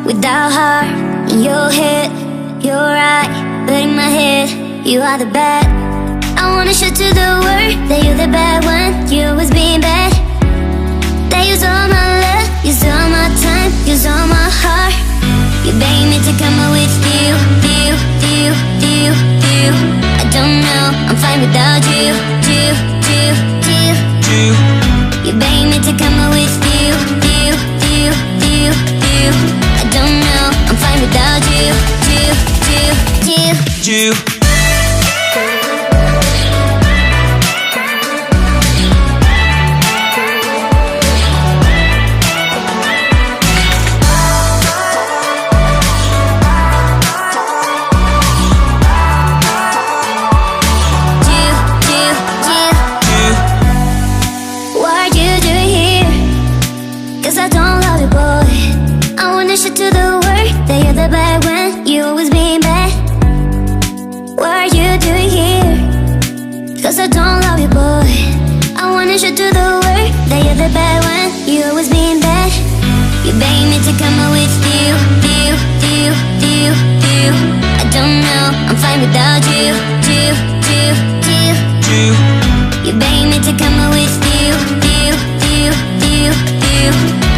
without heart. In your head, you're right, but in my head, you are the bad. I wanna show to the world that you're the bad one. You always being bad. That use all my love, use all my time, use all my heart. You begging me to come out with you. I don't know, I'm fine without you. You begging me to come out with you. I don't know, I'm fine without you. To the world that you're the bad one. You always being bad. What are you doing here? Cause I don't love you, boy. I wanna show to the world that you're the bad one. You always being bad. You begging me to come out with you. I don't know, I'm fine without you. You begging me to come out with you.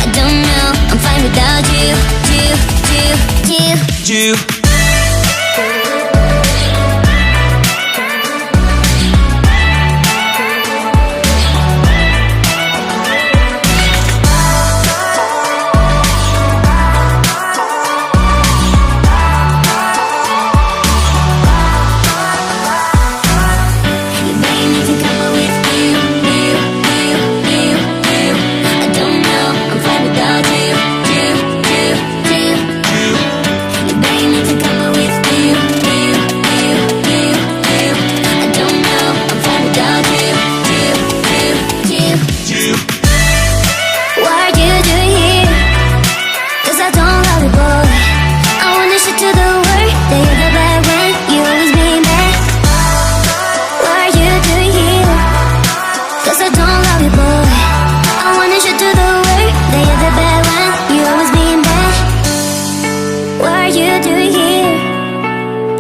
I don't know, I'm fine without you.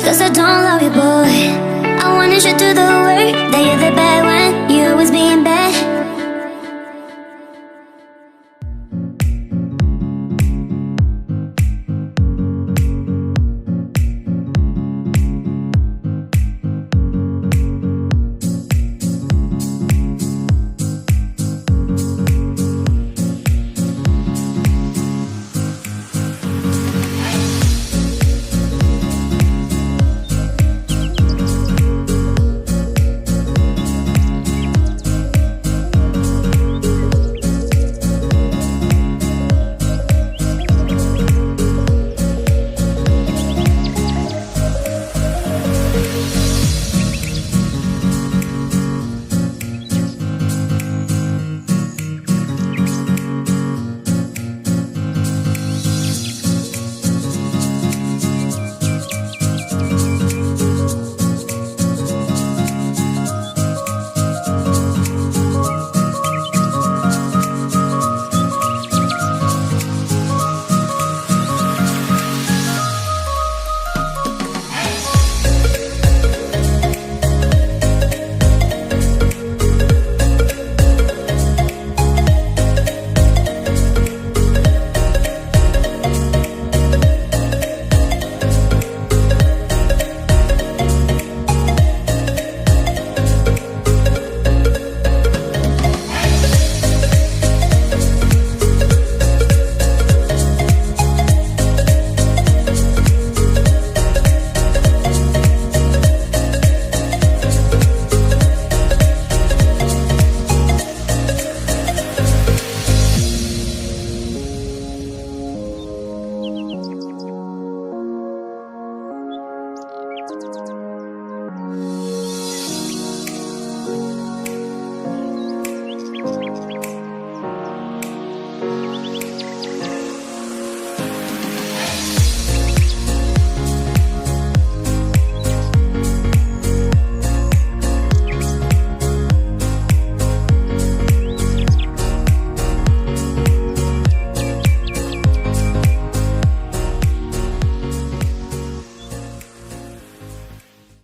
Cause I don't love you, boy. I wanna show to the world that you're the bad one.